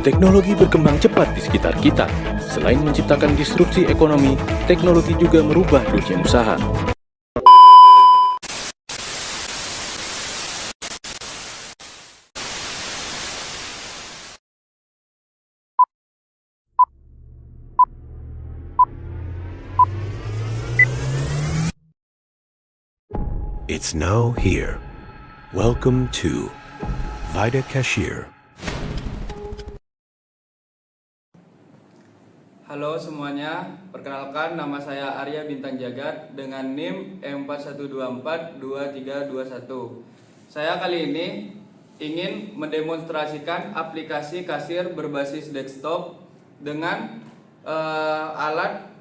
Teknologi berkembang cepat di sekitar kita. Selain menciptakan disrupsi ekonomi, teknologi juga merubah dunia usaha. It's now here. Welcome to Vida Cashier. Halo semuanya, perkenalkan nama saya Arya Bintang Jagat dengan NIM M41242321. Saya kali ini ingin mendemonstrasikan aplikasi kasir berbasis desktop dengan alat,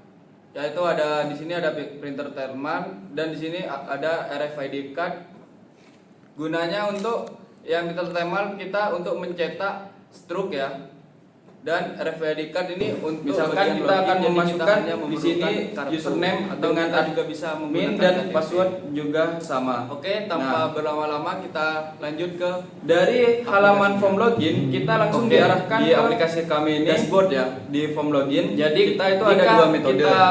yaitu ada di sini ada printer thermal dan di sini ada RFID card. Gunanya untuk yang printer thermal kita untuk mencetak struk ya. Dan RFID card ini untuk misalkan kita akan memasukkan di sini username dengan juga bisa min dan password juga sama. Oke, tanpa berlama-lama kita lanjut ke dari halaman form login, kita langsung diarahkan di aplikasi kami ini dashboard ya, di form login. Jadi kita itu ada dua metode. Kita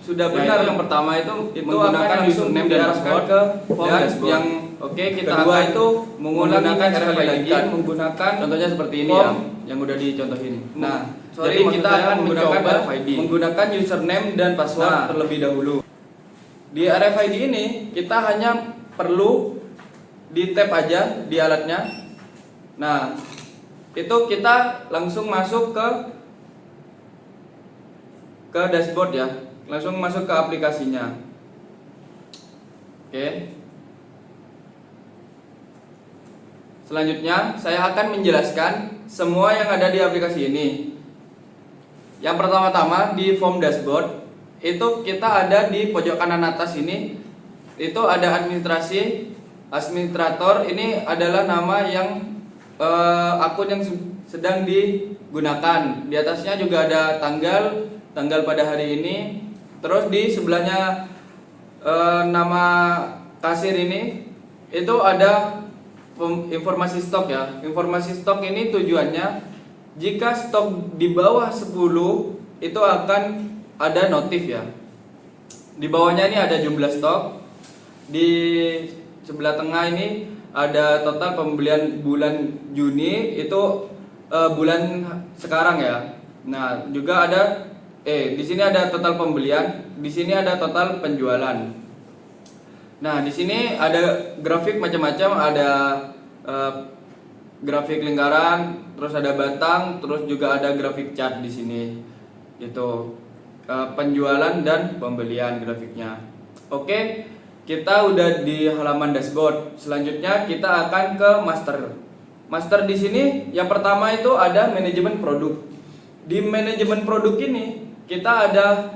sudah benar yang pertama itu menggunakan username dan password ke form dashboard. Yang kita kedua itu menggunakan RFID card menggunakan contohnya seperti ini yang udah dicontohin. Nah, jadi kita akan mencoba menggunakan username dan password terlebih dahulu. Di RFID ini kita hanya perlu di tap aja di alatnya. Nah, itu kita langsung masuk ke dashboard ya. Langsung masuk ke aplikasinya. Oke. Selanjutnya saya akan menjelaskan semua yang ada di aplikasi ini. Yang pertama-tama di form dashboard itu kita ada di pojok kanan atas ini, itu ada administrator. Ini adalah nama yang akun yang sedang digunakan. Di atasnya juga ada tanggal pada hari ini. Terus di sebelahnya nama kasir ini itu ada informasi stok ya. Informasi stok ini tujuannya jika stok di bawah 10 itu akan ada notif ya. Di bawahnya ini ada jumlah stok. Di sebelah tengah ini ada total pembelian bulan Juni, itu bulan sekarang ya. Nah, juga ada di sini ada total pembelian, di sini ada total penjualan. Nah, di sini ada grafik macam-macam, ada grafik lingkaran, terus ada batang, terus juga ada grafik chart di sini. Itu penjualan dan pembelian grafiknya. Oke, kita udah di halaman dashboard. Selanjutnya kita akan ke master. Master di sini yang pertama itu ada manajemen produk. Di manajemen produk ini kita ada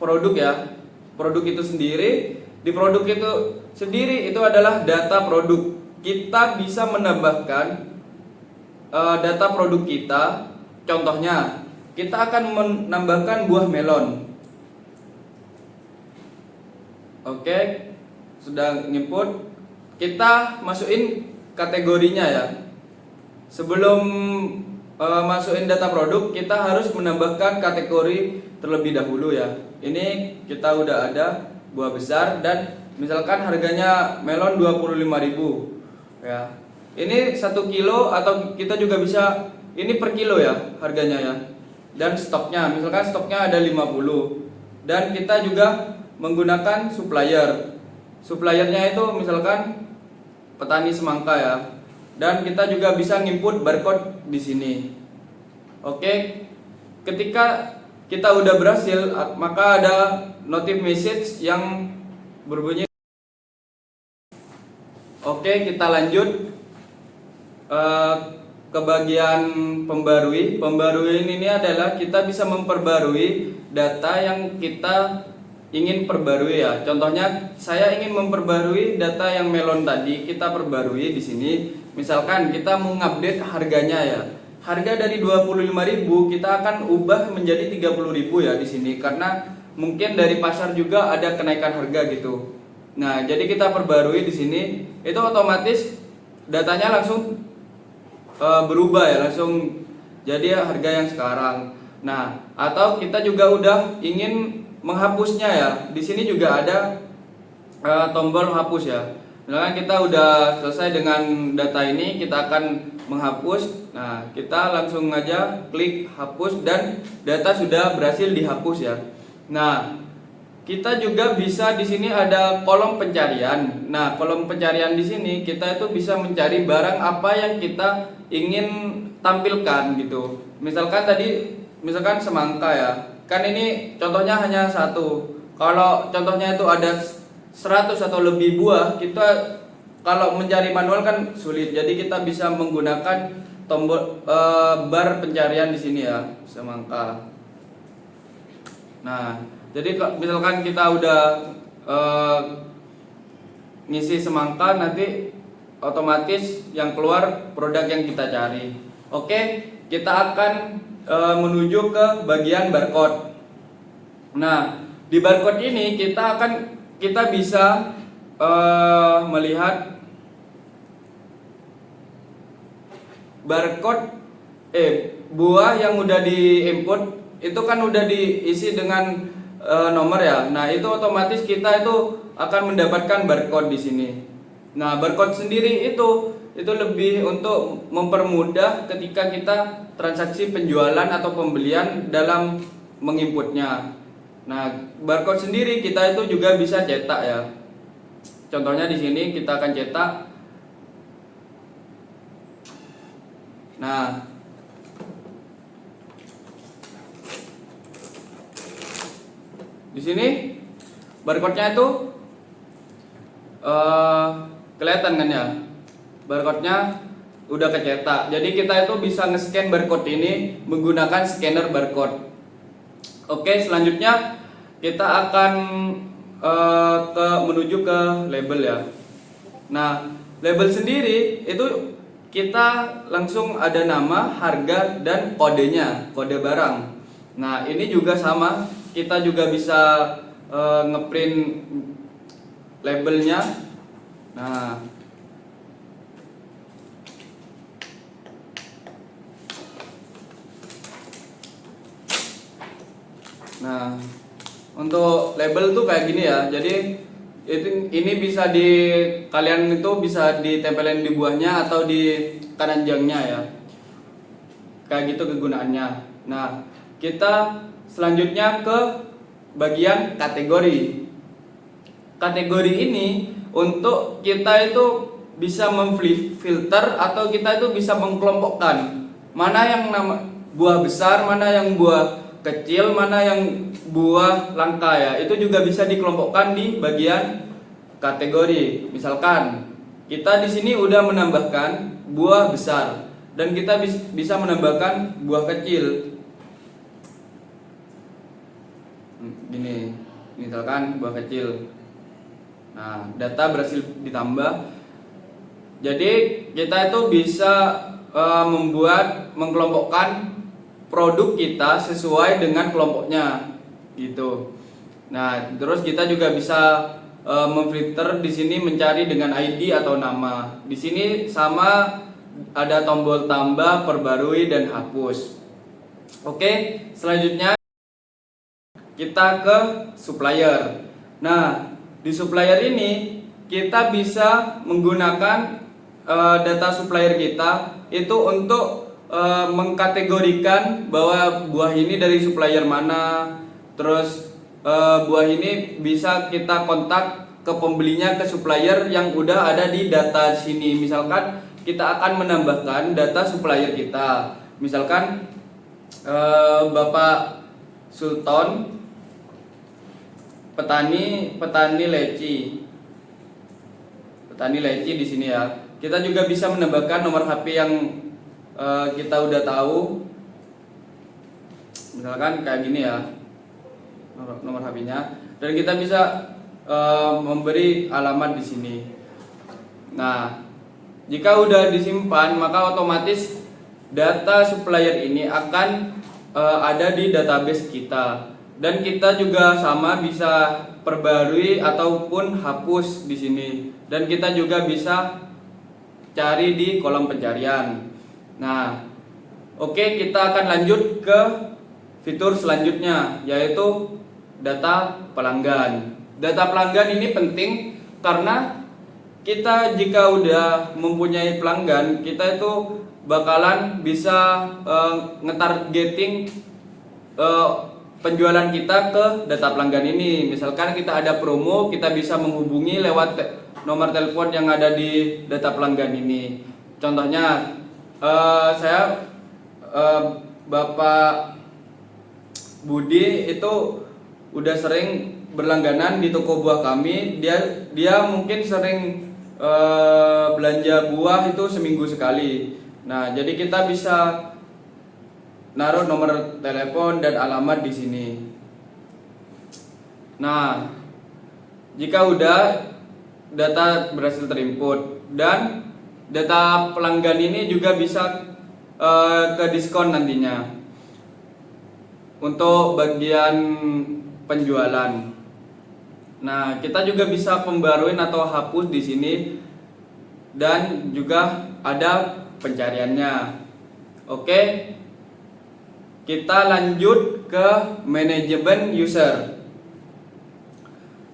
produk ya. Produk itu sendiri. Di produk itu sendiri itu adalah data produk. Kita bisa menambahkan data produk kita. Contohnya, kita akan menambahkan buah melon. Oke, sudah input. Kita masukin kategorinya ya. Sebelum masukin data produk, kita harus menambahkan kategori terlebih dahulu ya. Ini kita udah ada buah besar dan misalkan harganya melon 25.000 ya. Ini 1 kilo atau kita juga bisa ini per kilo ya harganya ya. Dan stoknya, misalkan stoknya ada 50 dan kita juga menggunakan supplier. Suppliernya itu misalkan petani semangka ya. Dan kita juga bisa nginput barcode di sini. Oke. Ketika kita udah berhasil, maka ada notif message yang berbunyi. Oke, kita lanjut ke bagian pembarui. Pembarui ini adalah kita bisa memperbarui data yang kita ingin perbarui ya. Contohnya saya ingin memperbarui data yang melon tadi, kita perbarui di sini. Misalkan kita mau ngupdate harganya ya. Harga dari 25.000 kita akan ubah menjadi 30.000 ya di sini karena mungkin dari pasar juga ada kenaikan harga gitu. Nah, jadi kita perbarui di sini, itu otomatis datanya langsung berubah ya, langsung jadi harga yang sekarang. Nah, atau kita juga udah ingin menghapusnya ya. Di sini juga ada tombol hapus ya. Misalkan kita udah selesai dengan data ini, kita akan menghapus. Nah, kita langsung aja klik hapus dan data sudah berhasil dihapus ya. Nah, kita juga bisa di sini ada kolom pencarian. Nah, kolom pencarian di sini kita itu bisa mencari barang apa yang kita ingin tampilkan gitu. Misalkan semangka ya. Kan ini contohnya hanya satu. Kalau contohnya itu ada 100 atau lebih buah, kita kalau mencari manual kan sulit. Jadi kita bisa menggunakan tombol bar pencarian di sini ya, semangka. Nah, jadi misalkan kita udah ngisi semangka, nanti otomatis yang keluar produk yang kita cari. Oke, kita akan menuju ke bagian barcode. Nah, di barcode ini kita bisa melihat barcode buah yang udah diinput itu kan udah diisi dengan nomor ya. Nah, itu otomatis kita itu akan mendapatkan barcode di sini. Nah, barcode sendiri itu lebih untuk mempermudah ketika kita transaksi penjualan atau pembelian dalam menginputnya. Nah, barcode sendiri kita itu juga bisa cetak ya. Contohnya di sini kita akan cetak. Nah, di sini barcode-nya itu kelihatan kan ya? Barcode-nya udah kecetak. Jadi kita itu bisa nge-scan barcode ini menggunakan scanner barcode. Oke, selanjutnya kita akan menuju ke label ya. Nah, label sendiri itu kita langsung ada nama, harga, dan kodenya, kode barang. Nah, ini juga sama, kita juga bisa ngeprint labelnya. Nah, untuk label tuh kayak gini ya. Jadi ini bisa kalian itu bisa ditempelin di buahnya atau di keranjangnya ya. Kayak gitu kegunaannya. Nah, kita selanjutnya ke bagian kategori. Kategori ini untuk kita itu bisa memfilter atau kita itu bisa mengkelompokkan mana yang buah besar, mana yang buah kecil, mana yang buah langka ya. Itu juga bisa dikelompokkan di bagian kategori. Misalkan kita di sini udah menambahkan buah besar dan kita bisa menambahkan buah kecil. Gini, misalkan buah kecil. Nah, data berhasil ditambah. Jadi kita itu bisa mengkelompokkan produk kita sesuai dengan kelompoknya gitu. Nah, terus kita juga bisa memfilter di sini mencari dengan ID atau nama. Di sini sama ada tombol tambah, perbarui, dan hapus. Oke, selanjutnya kita ke supplier. Nah, di supplier ini kita bisa menggunakan data supplier kita itu untuk mengkategorikan bahwa buah ini dari supplier mana. Terus buah ini bisa kita kontak ke pembelinya, ke supplier yang udah ada di data sini. Misalkan kita akan menambahkan data supplier kita. Misalkan Bapak Sultan, petani leci. Petani leci di sini ya. Kita juga bisa menambahkan nomor HP yang kita udah tahu. Misalkan kayak gini ya, nomor HP-nya, dan kita bisa memberi alamat di sini. Nah, jika udah disimpan, maka otomatis data supplier ini akan ada di database kita, dan kita juga sama bisa perbarui ataupun hapus di sini, dan kita juga bisa cari di kolom pencarian. Nah, Oke, kita akan lanjut ke fitur selanjutnya, yaitu data pelanggan. Data pelanggan ini penting karena kita jika udah mempunyai pelanggan, kita itu bakalan bisa ngetargeting penjualan kita ke data pelanggan ini. Misalkan kita ada promo, kita bisa menghubungi lewat nomor telepon yang ada di data pelanggan ini. Contohnya, saya Bapak Budi itu udah sering berlangganan di toko buah kami. Dia mungkin sering belanja buah itu seminggu sekali. Nah, jadi kita bisa naruh nomor telepon dan alamat di sini. Nah, jika udah data berhasil terinput dan data pelanggan ini juga bisa ke diskon nantinya untuk bagian penjualan. Nah, kita juga bisa pembaruin atau hapus di sini dan juga ada pencariannya. Oke. Kita lanjut ke manajemen user.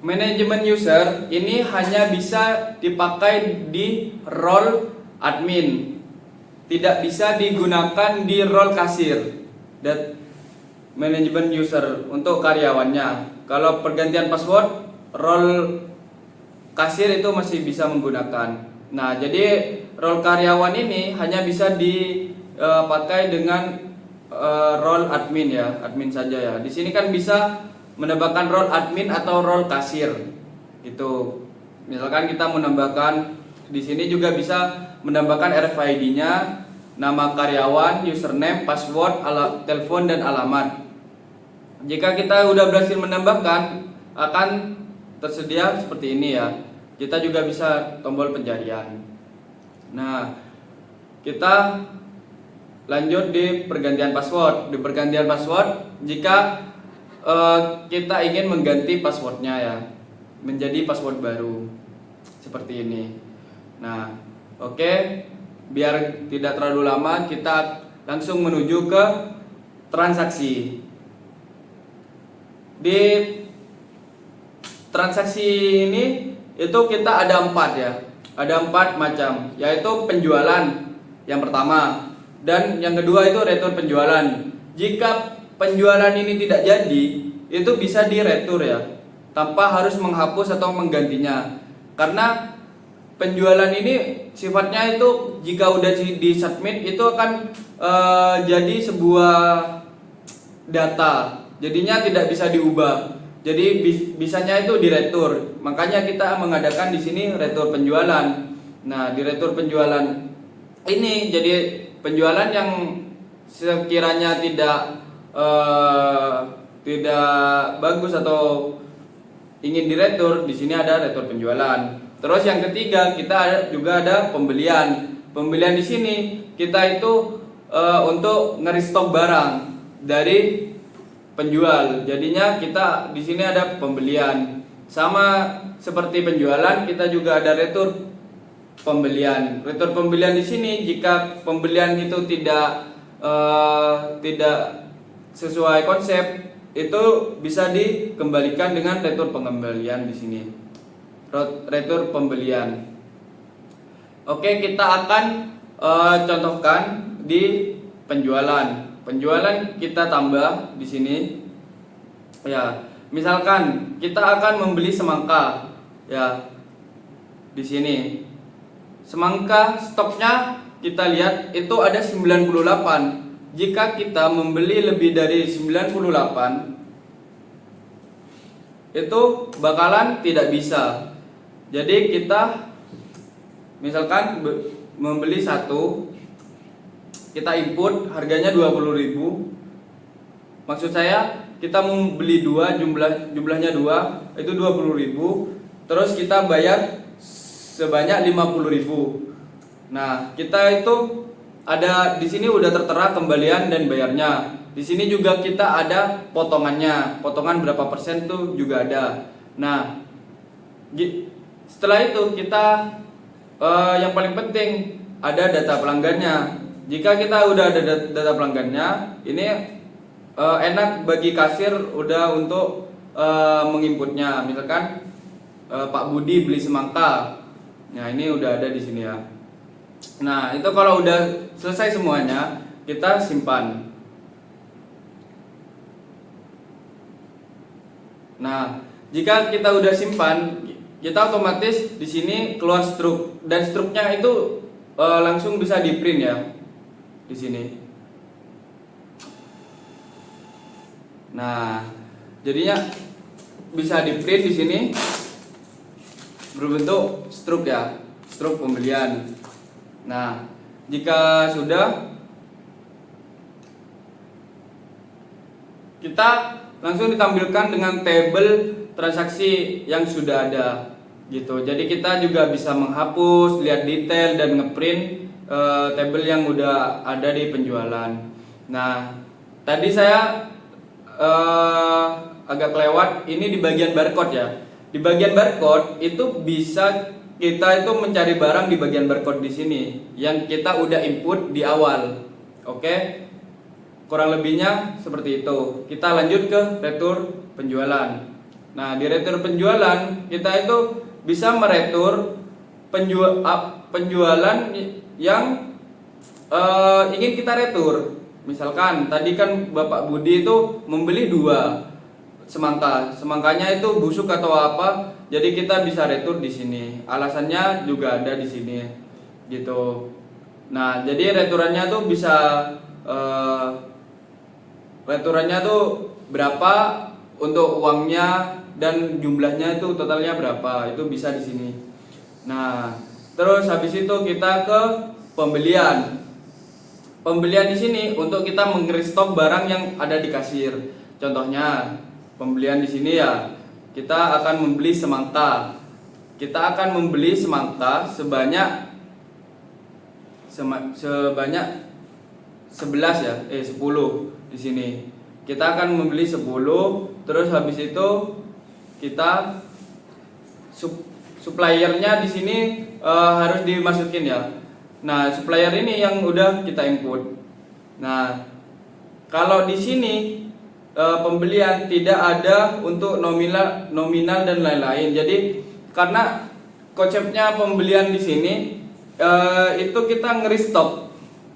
Manajemen user ini hanya bisa dipakai di role admin. Tidak bisa digunakan di role kasir. Dan manajemen user untuk karyawannya. Kalau pergantian password, role kasir itu masih bisa menggunakan. Nah, jadi role karyawan ini hanya bisa dipakai dengan role admin ya, admin saja ya. Di sini kan bisa menambahkan role admin atau role kasir. Gitu. Misalkan kita menambahkan di sini juga bisa menambahkan RFID-nya, nama karyawan, username, password, telepon dan alamat. Jika kita udah berhasil menambahkan, akan tersedia seperti ini ya. Kita juga bisa tombol pencarian. Nah, kita lanjut di pergantian password. Di pergantian password, jika kita ingin mengganti passwordnya ya, menjadi password baru seperti ini. Nah, oke, biar tidak terlalu lama, kita langsung menuju ke transaksi. Di transaksi ini itu kita ada 4 ya, ada 4 macam, yaitu penjualan yang pertama dan yang kedua itu retur penjualan. Jika penjualan ini tidak jadi, itu bisa diretur ya, tanpa harus menghapus atau menggantinya. Karena penjualan ini sifatnya itu jika udah di submit itu akan jadi sebuah data, jadinya tidak bisa diubah. Jadi bisanya itu diretur. Makanya kita mengadakan di sini retur penjualan. Nah, di retur penjualan ini jadi penjualan yang sekiranya tidak bagus atau ingin diretur, di sini ada retur penjualan. Terus yang ketiga kita juga ada pembelian. Pembelian di sini kita itu untuk nge-restock barang dari penjual. Jadinya kita di sini ada pembelian. Sama seperti penjualan, kita juga ada retur pembelian. Retur pembelian di sini jika pembelian itu tidak sesuai konsep, itu bisa dikembalikan dengan retur pengembalian di sini. Retur pembelian. Oke, kita akan contohkan di penjualan. Penjualan kita tambah di sini. Ya, misalkan kita akan membeli semangka. Ya. Di sini. Semangka stoknya kita lihat itu ada 98. Jika kita membeli lebih dari 98, itu bakalan tidak bisa. Jadi kita misalkan membeli satu, kita input harganya 20.000. Maksud saya kita mau beli 2, jumlahnya 2, itu 20.000. Terus kita bayar sebanyak 50.000. Nah, kita itu ada di sini udah tertera kembalian dan bayarnya. Di sini juga kita ada potongannya. Potongan berapa persen tuh juga ada. Nah, setelah itu kita yang paling penting ada data pelanggannya. jika kita udah ada data pelanggannya, ini enak bagi kasir udah untuk menginputnya. Misalkan Pak Budi beli semangka, nah ini udah ada di sini ya. Nah itu kalau udah selesai semuanya, kita simpan. Nah jika kita udah simpan, kita otomatis di sini keluar struk, dan struknya itu langsung bisa di print ya di sini. Nah jadinya bisa di print di sini berbentuk struk ya, struk pembelian. Nah jika sudah, kita langsung ditampilkan dengan tabel transaksi yang sudah ada gitu. Jadi kita juga bisa menghapus, lihat detail dan ngeprint tabel yang udah ada di penjualan. Nah tadi saya agak kelewat, ini di bagian barcode ya. Di bagian barcode itu bisa kita itu mencari barang di bagian barcode di sini yang kita udah input di awal. Oke. Kurang lebihnya seperti itu. Kita lanjut ke retur penjualan. Nah, di retur penjualan kita itu bisa meretur penjualan yang ingin kita retur. Misalkan tadi kan Bapak Budi itu membeli 2 semangka. Semangkanya itu busuk atau apa, jadi kita bisa retur di sini. Alasannya juga ada di sini. Gitu. Nah, jadi returannya tuh bisa returannya tuh berapa untuk uangnya dan jumlahnya itu totalnya berapa, itu bisa di sini. Nah, terus habis itu kita ke pembelian. Pembelian di sini untuk kita meng-restock barang yang ada di kasir. Contohnya, pembelian di sini ya, kita akan membeli semangka. Kita akan membeli semangka sebanyak 11 ya, 10 di sini. Kita akan membeli 10, terus habis itu kita suppliernya di sini harus dimasukin ya. Nah, supplier ini yang udah kita input. Nah, kalau di sini pembelian tidak ada untuk nominal dan lain-lain. Jadi karena konsepnya pembelian di sini itu kita nge-restock.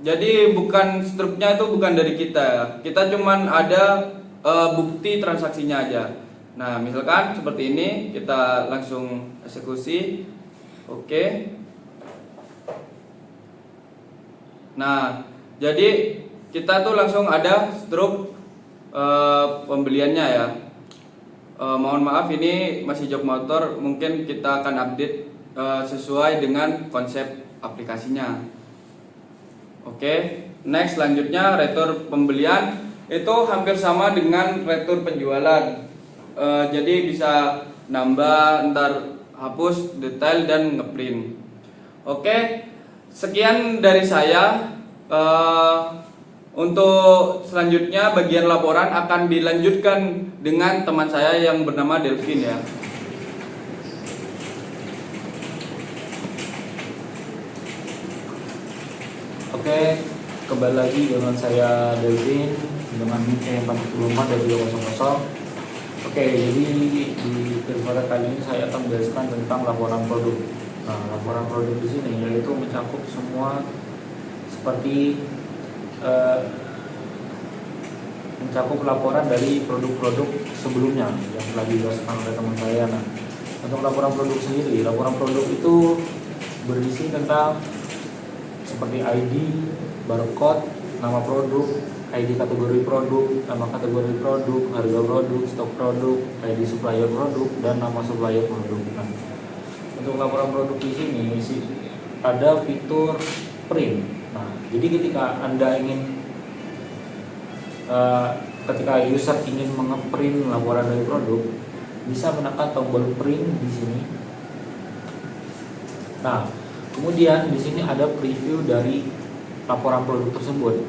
Jadi bukan struknya itu bukan dari kita. Kita cuman ada bukti transaksinya aja. Nah, misalkan seperti ini, kita langsung eksekusi. Oke. Nah, jadi kita tuh langsung ada struk pembeliannya ya. Mohon maaf ini masih jok motor, mungkin kita akan update sesuai dengan konsep aplikasinya. Oke, next selanjutnya retur pembelian itu hampir sama dengan retur penjualan. Jadi bisa nambah, ntar hapus, detail dan ngeprint. Oke, sekian dari saya. Untuk selanjutnya bagian laporan akan dilanjutkan dengan teman saya yang bernama Delvin ya. Oke, kembali lagi dengan saya Delvin dengan NIK 44 dari 200. Oke, jadi di kesempatan kali ini saya akan menjelaskan tentang laporan produk. Nah, laporan produk di sini yaitu mencakup semua seperti mencakup laporan dari produk-produk sebelumnya yang telah dijelaskan oleh teman saya. Nah, untuk laporan produk sendiri, laporan produk itu berisi tentang seperti ID, barcode, nama produk, ID kategori produk, nama kategori produk, harga produk, stok produk, ID supplier produk, dan nama supplier produk. Nah, untuk laporan produk di sini ada fitur print. Nah, jadi ketika Anda ingin ketika user ingin mengeprint laporan dari produk, bisa menekan tombol print di sini. Nah, kemudian di sini ada preview dari laporan produk tersebut.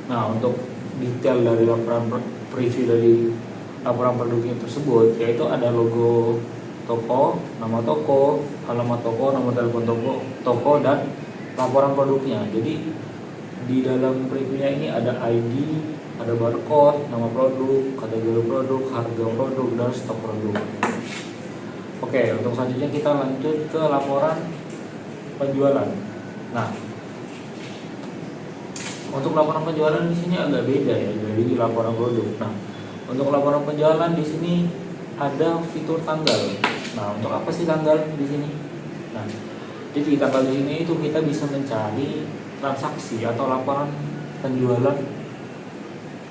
Nah, untuk detail dari laporan preview dari laporan produknya tersebut, yaitu ada logo toko, nama toko, alamat toko, nomor telepon toko, dan laporan produknya. Jadi di dalam previewnya ini ada ID, ada barcode, nama produk, kategori produk, harga produk, dan stok produk. Oke, untuk selanjutnya kita lanjut ke laporan penjualan. Nah, untuk laporan penjualan di sini agak beda ya dari laporan produk. Nah, untuk laporan penjualan di sini ada fitur tanggal. Nah, untuk apa sih tanggal di sini? Nah, jadi tanggal di sini itu kita bisa mencari transaksi atau laporan penjualan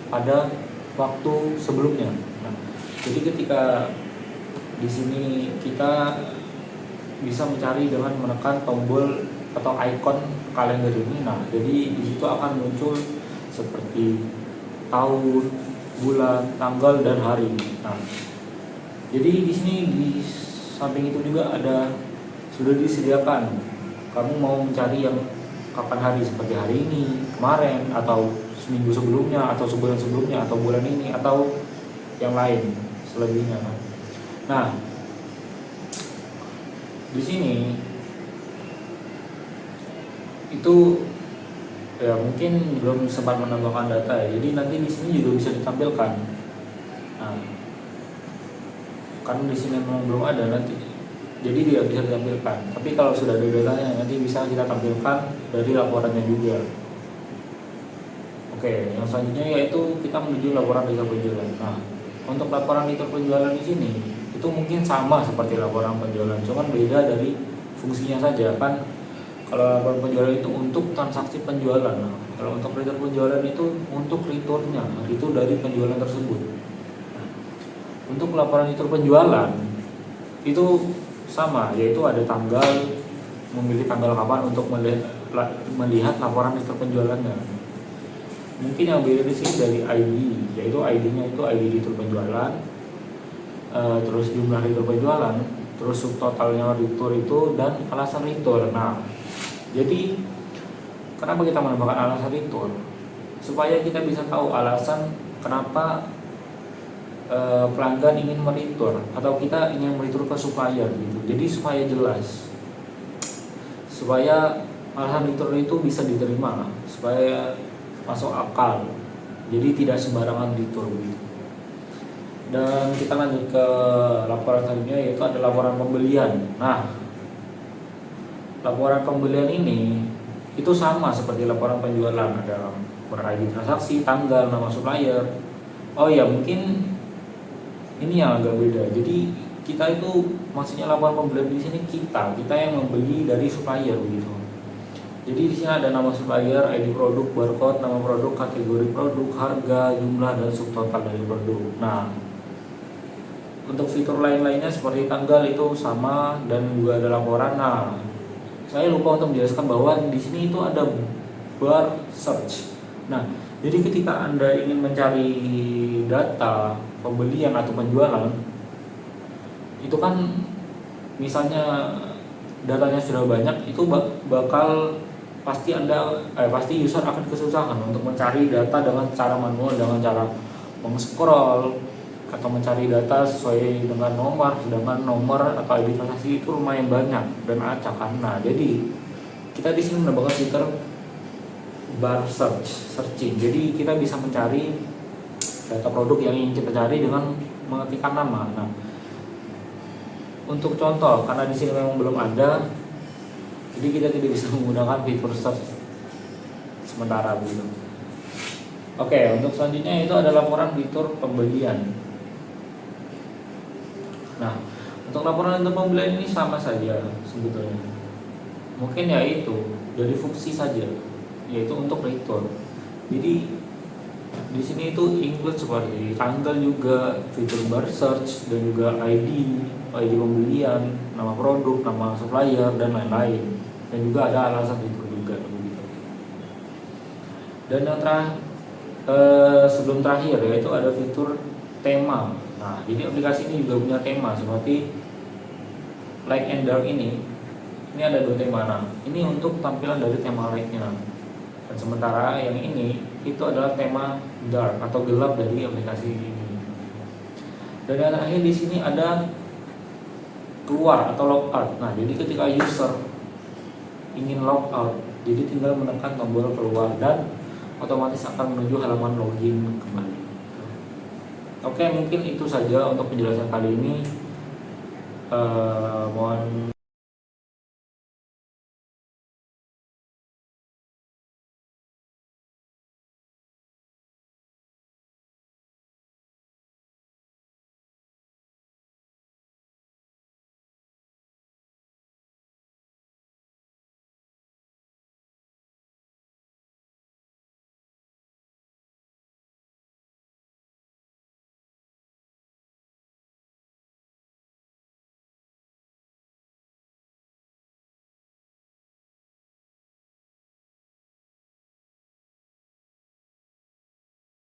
pada waktu sebelumnya. Nah, jadi ketika di sini kita bisa mencari dengan menekan tombol atau ikon kalender ini. Nah, jadi di situ akan muncul seperti tahun, bulan, tanggal, dan hari. Nah, jadi di sini di samping itu juga ada sudah disediakan. Kamu mau mencari yang kapan hari, seperti hari ini, kemarin, atau seminggu sebelumnya, atau sebulan sebelumnya, atau bulan ini, atau yang lain selebihnya. Nah, di sini itu ya mungkin belum sempat menambahkan data ya. Jadi nanti di sini juga bisa ditampilkan. Nah, karena di sini memang belum ada nanti, jadi tidak bisa ditampilkan. Tapi kalau sudah ada datanya nanti bisa kita tampilkan dari laporannya juga. Oke, yang selanjutnya yaitu kita menuju laporan data penjualan. Nah, untuk laporan data penjualan di sini itu mungkin sama seperti laporan penjualan, cuman beda dari fungsinya saja kan. Kalau laporan penjualan itu untuk transaksi penjualan, nah, kalau untuk return penjualan itu untuk returnnya, itu dari penjualan tersebut. Nah, untuk laporan return penjualan itu sama, yaitu ada tanggal, memilih tanggal kapan untuk melihat laporan return penjualannya. Mungkin yang beda di sini dari ID, yaitu ID-nya itu ID return penjualan, terus jumlah return penjualan, terus subtotalnya return itu, dan alasan return. Nah, jadi kenapa kita menambahkan alasan return? Supaya kita bisa tahu alasan kenapa pelanggan ingin mereturn atau kita ingin mereturn ke supplier gitu. Jadi supaya jelas, supaya alasan return itu bisa diterima, supaya masuk akal. Jadi tidak sembarangan return gitu. Dan kita lanjut ke laporan selanjutnya, yaitu ada laporan pembelian. Nah, laporan pembelian ini itu sama seperti laporan penjualan, ada ID transaksi, tanggal, nama supplier. Oh ya, mungkin ini yang agak beda. Jadi kita itu maksudnya laporan pembelian di sini kita yang membeli dari supplier begitu. Jadi di sini ada nama supplier, ID produk, barcode, nama produk, kategori produk, harga, jumlah, dan subtotal dari produk. Nah, untuk fitur lain-lainnya seperti tanggal itu sama, dan juga ada laporan. Nah, saya lupa untuk menjelaskan bahwa di sini itu ada bar search. Nah, jadi ketika Anda ingin mencari data pembelian atau penjualan, itu kan misalnya datanya sudah banyak, itu bakal pasti pasti user akan kesusahan untuk mencari data dengan cara manual, dengan cara meng-scroll atau mencari data sesuai dengan nomor, sedangkan nomor atau ID transaksi itu lumayan banyak dan acak kan. Nah, jadi kita di sini menambahkan fitur bar searching. Jadi kita bisa mencari data produk yang ingin kita cari dengan mengetikkan nama. Nah, untuk contoh, karena di sini memang belum ada, jadi kita tidak bisa menggunakan fitur search sementara begitu. Oke, untuk selanjutnya itu ada laporan fitur pembelian. Nah, untuk laporan fitur pembelian ini sama saja sebetulnya. Mungkin ya itu dari fungsi saja, yaitu untuk return. Jadi di sini itu include seperti tanggal juga, fitur bar search, dan juga ID pembelian, nama produk, nama supplier, dan lain-lain. Dan juga ada alasan fitur juga begitu. Dan yang sebelum terakhir yaitu ada fitur tema. Nah, jadi aplikasi ini juga punya tema seperti Light and Dark ini ada 2 tema. Nah, ini untuk tampilan dari tema light-nya. Dan sementara yang ini itu adalah tema dark atau gelap dari aplikasi ini. Dan yang terakhir di sini ada keluar atau logout. Nah, jadi ketika user ingin logout Jadi tinggal menekan tombol keluar dan otomatis akan menuju halaman login kembali. Oke, mungkin itu saja untuk penjelasan kali ini. Mohon